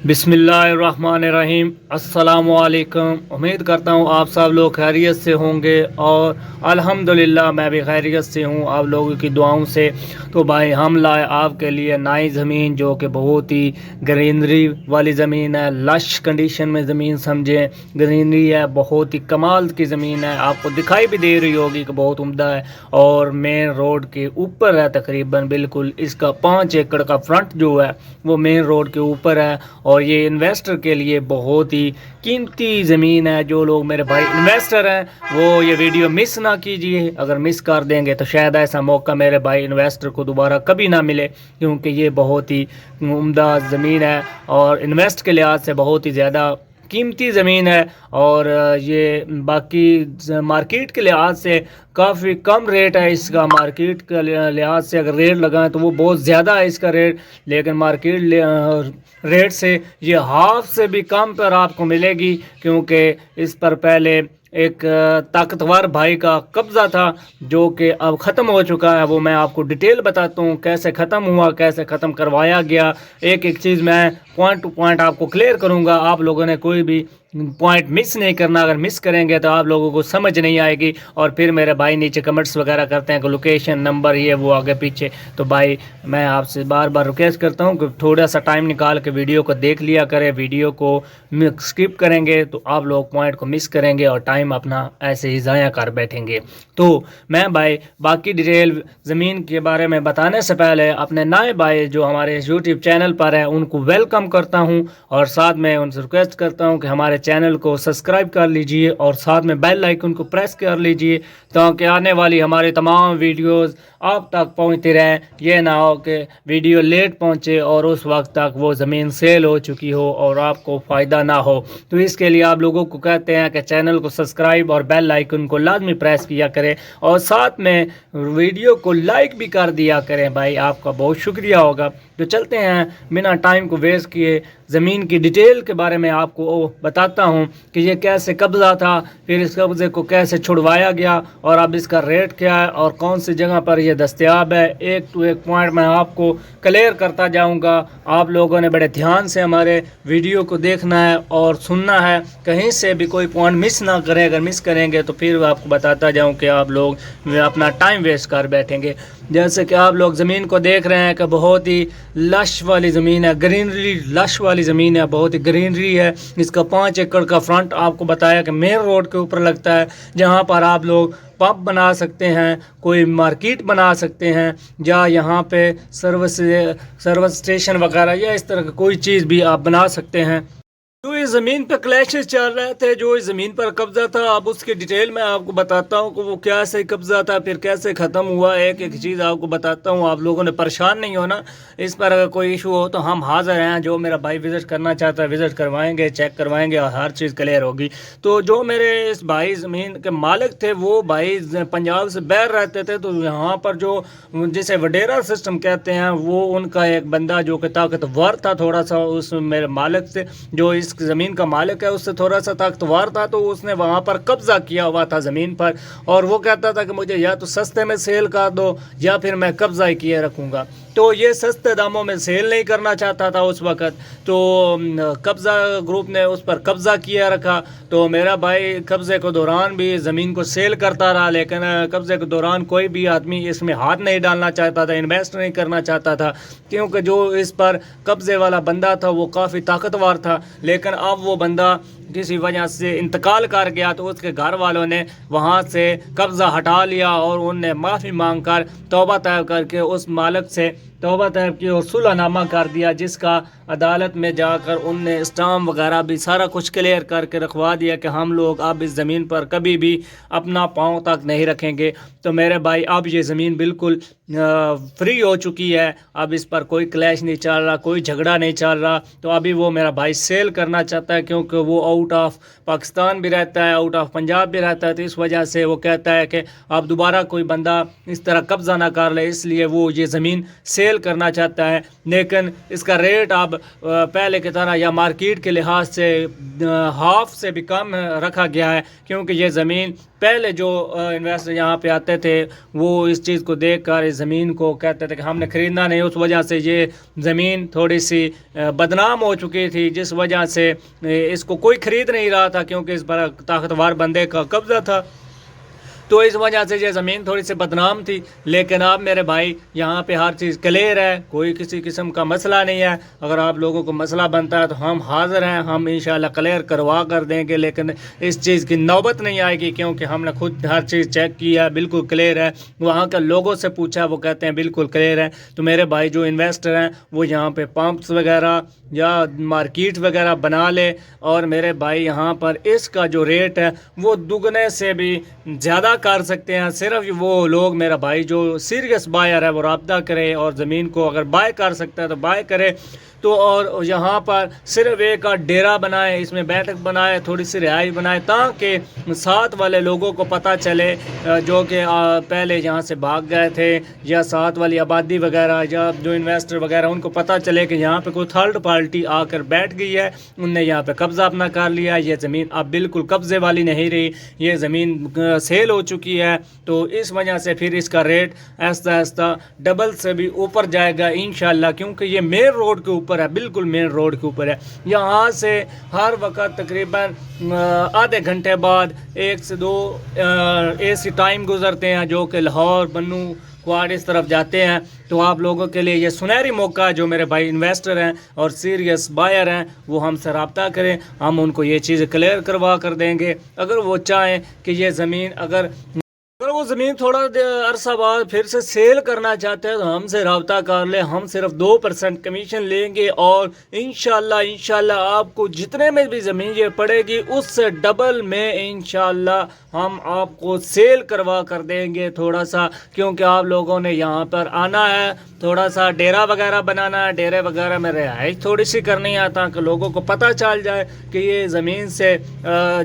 बिस्मिल्लाहिर्रहमानिर्रहीम। अस्सलाम वालेकुम। उम्मीद करता हूँ आप सब लोग खैरियत से होंगे और अल्हम्दुलिल्लाह मैं भी खैरियत से हूँ आप लोगों की दुआओं से। तो भाई हम लाए आपके लिए नई ज़मीन जो कि बहुत ही ग्रीनरी वाली ज़मीन है, लश कंडीशन में ज़मीन समझें, ग्रीनरी है, बहुत ही कमाल की ज़मीन है। आपको दिखाई भी दे रही होगी कि बहुत उम्दा है और मेन रोड के ऊपर है तकरीबन बिल्कुल। इसका 5 एकड़ का फ्रंट जो है वो मेन रोड के ऊपर है और ये इन्वेस्टर के लिए बहुत ही कीमती ज़मीन है। जो लोग मेरे भाई इन्वेस्टर हैं वो ये वीडियो मिस ना कीजिए। अगर मिस कर देंगे तो शायद ऐसा मौका मेरे भाई इन्वेस्टर को दोबारा कभी ना मिले, क्योंकि ये बहुत ही उम्दा ज़मीन है और इन्वेस्ट के लिहाज से बहुत ही ज़्यादा कीमती ज़मीन है। और ये बाकी मार्केट के लिहाज से काफ़ी कम रेट है इसका। मार्केट के लिहाज से अगर रेट लगाएं तो वो बहुत ज़्यादा है इसका रेट, लेकिन मार्केट रेट से ये हाफ से भी कम पर आपको मिलेगी, क्योंकि इस पर पहले एक ताकतवर भाई का कब्ज़ा था जो कि अब ख़त्म हो चुका है। वो मैं आपको डिटेल बताता हूँ कैसे ख़त्म हुआ, कैसे ख़त्म करवाया गया। एक एक चीज़ मैं पॉइंट टू पॉइंट आपको क्लियर करूँगा। आप लोगों ने कोई भी पॉइंट मिस नहीं करना। अगर मिस करेंगे तो आप लोगों को समझ नहीं आएगी और फिर मेरे भाई नीचे कमेंट्स वगैरह करते हैं कि लोकेशन नंबर ये वो आगे पीछे। तो भाई मैं आपसे बार बार रिक्वेस्ट करता हूँ कि थोड़ा सा टाइम निकाल के वीडियो को देख लिया करें। वीडियो को स्किप करेंगे तो आप लोग पॉइंट को मिस करेंगे और टाइम अपना ऐसे ही ज़ाया कर बैठेंगे। तो मैं भाई बाकी डिटेल ज़मीन के बारे में बताने से पहले अपने नए भाई जो हमारे यूट्यूब चैनल पर है उनको वेलकम करता हूँ और साथ में उनसे रिक्वेस्ट करता हूँ कि हमारे चैनल को सब्सक्राइब कर लीजिए और साथ में बेल आइकन को प्रेस कर लीजिए ताकि आने वाली हमारी तमाम वीडियोस आप तक पहुंचती रहें। ये ना हो कि वीडियो लेट पहुंचे और उस वक्त तक वो ज़मीन सेल हो चुकी हो और आपको फ़ायदा ना हो। तो इसके लिए आप लोगों को कहते हैं कि चैनल को सब्सक्राइब और बेल आइकन को लाजमी प्रेस किया करें और साथ में वीडियो को लाइक भी कर दिया करें। भाई आपका बहुत शुक्रिया होगा। तो चलते हैं बिना टाइम को वेस्ट किए ज़मीन की डिटेल के बारे में आपको बताता हूं कि ये कैसे कब्ज़ा था, फिर इस कब्ज़े को कैसे छुड़वाया गया और अब इसका रेट क्या है और कौन सी जगह पर ये दस्तयाब है। एक टू एक पॉइंट मैं आपको क्लियर करता जाऊंगा। आप लोगों ने बड़े ध्यान से हमारे वीडियो को देखना है और सुनना है, कहीं से भी कोई पॉइंट मिस ना करें। अगर मिस करेंगे तो फिर आपको बताता जाऊँ कि आप लोग अपना टाइम वेस्ट कर बैठेंगे। जैसे कि आप लोग ज़मीन को देख रहे हैं कि बहुत ही लश वाली ज़मीन है, ग्रीनरी लश वाली ज़मीन है, बहुत ही ग्रीनरी है। इसका 5 एकड़ का फ्रंट आपको बताया कि मेन रोड के ऊपर लगता है, जहां पर आप लोग पब बना सकते हैं, कोई मार्केट बना सकते हैं, या यहाँ पे सर्विस स्टेशन वगैरह या इस तरह की कोई चीज़ भी आप बना सकते हैं। तो इस ज़मीन पर क्लैशेस चल रहे थे जो इस ज़मीन पर कब्ज़ा था। अब उसकी डिटेल मैं आपको बताता हूँ कि वो क्या से कब्ज़ा था, फिर कैसे ख़त्म हुआ। एक एक चीज़ आपको बताता हूँ। आप लोगों ने परेशान नहीं होना। इस पर अगर कोई इशू हो तो हम हाज़िर हैं। जो मेरा भाई विज़िट करना चाहता है विज़िट करवाएंगे, चेक करवाएंगे और हर चीज़ क्लियर होगी। तो जो मेरे इस भाई ज़मीन के मालिक थे वो भाई पंजाब से बाहर रहते थे। तो यहाँ पर जो जिसे वडेरा सिस्टम कहते हैं वो उनका एक बंदा जो कि ताकतवर था थोड़ा सा, उस मेरे मालिक से जो इस ज़मीन का मालिक है उससे थोड़ा सा ताकतवर था, तो उसने वहाँ पर कब्ज़ा किया हुआ था ज़मीन पर। और वो कहता था कि मुझे या तो सस्ते में सेल कर दो या फिर मैं कब्ज़ा ही किए रखूँगा। तो ये सस्ते दामों में सेल नहीं करना चाहता था उस वक़्त, तो कब्ज़ा ग्रुप ने उस पर कब्ज़ा किया रखा। तो मेरा भाई कब्ज़े के दौरान भी ज़मीन को सेल करता रहा, लेकिन कब्ज़े के दौरान कोई भी आदमी इसमें हाथ नहीं डालना चाहता था, इन्वेस्ट नहीं करना चाहता था, क्योंकि जो इस पर कब्ज़े वाला बंदा था वो काफ़ी ताकतवर था। लेकिन अब वो बंदा किसी वजह से इंतकाल कर गया, तो उसके घर वालों ने वहाँ से कब्ज़ा हटा लिया और उनने माफ़ी मांग कर तौबा तैब करके उस मालिक से तौबा तैब की और सुलहनामा कर दिया, जिसका अदालत में जाकर उनने स्टाम्प वगैरह भी सारा कुछ क्लियर करके रखवा दिया कि हम लोग अब इस ज़मीन पर कभी भी अपना पाँव तक नहीं रखेंगे। तो मेरे भाई अब ये ज़मीन बिल्कुल फ्री हो चुकी है। अब इस पर कोई क्लैश नहीं चल रहा, कोई झगड़ा नहीं चल रहा। तो अभी वो मेरा भाई सेल करना चाहता है, क्योंकि वो आउट ऑफ पाकिस्तान भी रहता है, आउट ऑफ पंजाब भी रहता है। तो इस वजह से वो कहता है कि अब दोबारा कोई बंदा इस तरह कब्ज़ा ना कर ले, इसलिए वो ये ज़मीन सेल سیل کرنا چاہتا ہے، لیکن اس کا ریٹ اب پہلے کی طرح یا مارکیٹ کے لحاظ سے ہاف سے بھی کم رکھا گیا ہے، کیونکہ یہ زمین پہلے جو انویسٹر یہاں پہ آتے تھے وہ اس چیز کو دیکھ کر اس زمین کو کہتے تھے کہ ہم نے خریدنا نہیں، اس وجہ سے یہ زمین تھوڑی سی بدنام ہو چکی تھی، جس وجہ سے اس کو کوئی خرید نہیں رہا تھا، کیونکہ اس پر طاقتور بندے کا قبضہ تھا، تو اس وجہ سے یہ زمین تھوڑی سی بدنام تھی۔ لیکن اب میرے بھائی یہاں پہ ہر چیز کلیئر ہے، کوئی کسی قسم کا مسئلہ نہیں ہے۔ اگر آپ لوگوں کو مسئلہ بنتا ہے تو ہم حاضر ہیں، ہم انشاءاللہ کلیئر کروا کر دیں گے، لیکن اس چیز کی نوبت نہیں آئے گی، کیونکہ ہم نے خود ہر چیز چیک کی ہے، بالکل کلیئر ہے۔ وہاں کے لوگوں سے پوچھا، وہ کہتے ہیں بالکل کلیئر ہے۔ تو میرے بھائی جو انویسٹر ہیں وہ یہاں پہ پمپس وغیرہ یا مارکیٹ وغیرہ بنا لے، اور میرے بھائی یہاں پر اس کا جو ریٹ ہے وہ دگنے سے بھی زیادہ کر سکتے ہیں۔ صرف وہ لوگ میرا بھائی جو سیریس بائر ہے وہ رابطہ کرے، اور زمین کو اگر بائی کر سکتا ہے تو بائی کرے، تو اور یہاں پر صرف ایک ڈیرا بنائے، اس میں بیٹھک بنائے، تھوڑی سی رہائش بنائے، تاکہ ساتھ والے لوگوں کو پتہ چلے جو کہ پہلے یہاں سے بھاگ گئے تھے، یا ساتھ والی آبادی وغیرہ یا جو انویسٹر وغیرہ، ان کو پتہ چلے کہ یہاں پہ کوئی تھرڈ پارٹی آ کر بیٹھ گئی ہے، ان نے یہاں پہ قبضہ اپنا کر لیا، یہ زمین اب بالکل قبضے والی نہیں رہی، یہ زمین سیل ہو چکی ہے۔ تو اس وجہ سے پھر اس کا ریٹ آہستہ آہستہ ڈبل سے بھی اوپر جائے گا انشاءاللہ، کیونکہ یہ مین روڈ کے اوپر ہے، بالکل مین روڈ کے اوپر ہے۔ یہاں سے ہر وقت تقریباً آدھے گھنٹے بعد 1 سے 2 اے سی ٹائم گزرتے ہیں، جو کہ لاہور، بنو، کوارڈ اس طرف جاتے ہیں۔ تو آپ لوگوں کے لیے یہ سنہری موقع ہے، جو میرے بھائی انویسٹر ہیں اور سیریس بائر ہیں وہ ہم سے رابطہ کریں، ہم ان کو یہ چیزیں کلیئر کروا کر دیں گے۔ اگر وہ چاہیں کہ یہ زمین اگر وہ زمین تھوڑا عرصہ بعد پھر سے سیل کرنا چاہتے ہیں تو ہم سے رابطہ کر لیں، ہم صرف 2% کمیشن لیں گے، اور انشاءاللہ آپ کو جتنے میں بھی زمین یہ پڑے گی اس سے ڈبل میں انشاءاللہ ہم آپ کو سیل کروا کر دیں گے تھوڑا سا، کیونکہ آپ لوگوں نے یہاں پر آنا ہے، تھوڑا سا ڈیرا وغیرہ بنانا ہے، ڈیرے وغیرہ میں رہائش تھوڑی سی کرنی ہے، تاکہ لوگوں کو پتہ چل جائے کہ یہ زمین سے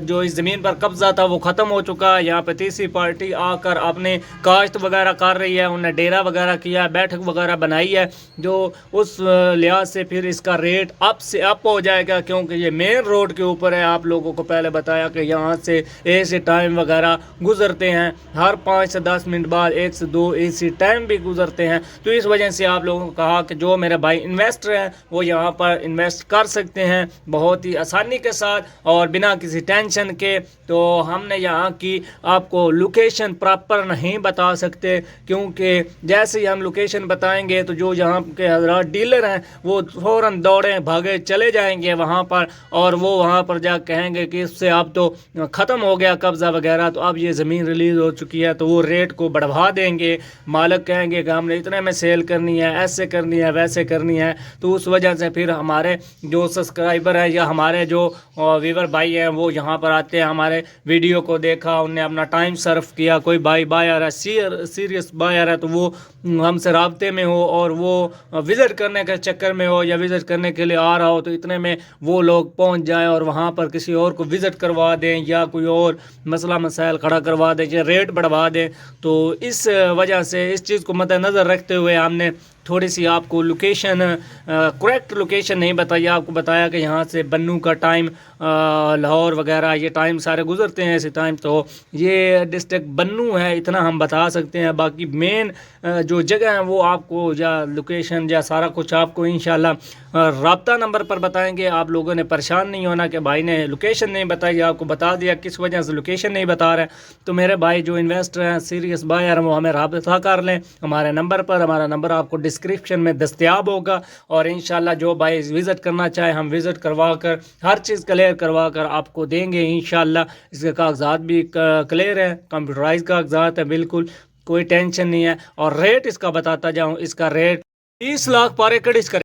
جو اس زمین پر قبضہ تھا وہ ختم ہو چکا ہے، یہاں پہ تیسری پارٹی آ کر اپنے کاشت وغیرہ کر رہی ہے، انہیں ڈیرا وغیرہ کیا ہے، بیٹھک وغیرہ بنائی ہے، جو اس لحاظ سے پھر اس کا ریٹ اپ سے اپ ہو جائے گا، کیونکہ یہ مین روڈ کے اوپر ہے۔ آپ لوگوں کو پہلے بتایا کہ یہاں سے اے سی ٹائم وغیرہ گزرتے ہیں، ہر 5 سے 10 منٹ بعد 1 سے 2 اے سی ٹائم بھی گزرتے ہیں، تو اس وجہ سے آپ لوگوں کو کہا کہ جو میرے بھائی انویسٹر ہیں وہ یہاں پر انویسٹ کر سکتے ہیں بہت ہی آسانی کے ساتھ اور بنا کسی ٹینشن کے۔ تو ہم نے یہاں کی آپ کو لوکیشن پراپر نہیں بتا سکتے، کیونکہ جیسے ہی ہم لوکیشن بتائیں گے تو جو یہاں کے حضرات ڈیلر ہیں وہ فوراً دوڑیں بھاگے چلے جائیں گے وہاں پر، اور وہ وہاں پر جا کہیں گے کہ اس سے اب تو ختم ہو گیا قبضہ وغیرہ، تو اب یہ زمین ریلیز ہو چکی ہے، تو وہ ریٹ کو بڑھوا دیں گے، مالک کہیں گے کہ ہم نے اتنے میں سیل کرنی ہے، ایسے کرنی ہے، ویسے کرنی ہے۔ تو اس وجہ سے پھر ہمارے جو سبسکرائبر ہیں یا ہمارے جو ویور بھائی ہیں وہ یہاں پر آتے ہیں، ہمارے ویڈیو کو دیکھا، انہوں نے اپنا ٹائم صرف کیا، کوئی بھائی بائر ہے، سیریس بائر ہے، تو وہ ہم سے رابطے میں ہو اور وہ وزٹ کرنے کے چکر میں ہو یا وزٹ کرنے کے لیے آ رہا ہو، تو اتنے میں وہ لوگ پہنچ جائیں اور وہاں پر کسی اور کو وزٹ کروا دیں یا کوئی اور مسئلہ مسائل کھڑا کروا دیں یا ریٹ بڑھوا دیں۔ تو اس وجہ سے اس چیز کو مد نظر رکھتے ہوئے ہم نے تھوڑی سی آپ کو لوکیشن کریکٹ لوکیشن نہیں بتائی، آپ کو بتایا کہ یہاں سے بنو کا ٹائم، لاہور وغیرہ یہ ٹائم سارے گزرتے ہیں ایسے ٹائم، تو یہ ڈسٹرکٹ بنو ہے، اتنا ہم بتا سکتے ہیں۔ باقی مین جو جگہ ہیں وہ آپ کو یا لوکیشن یا سارا کچھ آپ کو انشاءاللہ رابطہ نمبر پر بتائیں گے۔ آپ لوگوں نے پریشان نہیں ہونا کہ بھائی نے لوکیشن نہیں بتائی، آپ کو بتا دیا کس وجہ سے لوکیشن نہیں بتا رہے۔ تو میرے بھائی جو انویسٹر ہیں، سیریس بائر ہیں، وہ ہمیں رابطہ کر لیں ہمارے نمبر پر، ہمارا نمبر آپ کو ڈسکرپشن میں دستیاب ہوگا، اور انشاءاللہ جو بھائی وزٹ کرنا چاہے ہم وزٹ کروا کر ہر چیز کلیئر کروا کر آپ کو دیں گے انشاءاللہ۔ اس کے کاغذات بھی کلیئر ہیں، کمپیوٹرائز کاغذات ہیں، بالکل کوئی ٹینشن نہیں ہے۔ اور ریٹ اس کا بتاتا جاؤں، اس کا ریٹ 30 لاکھ پر ایکڑ اس کا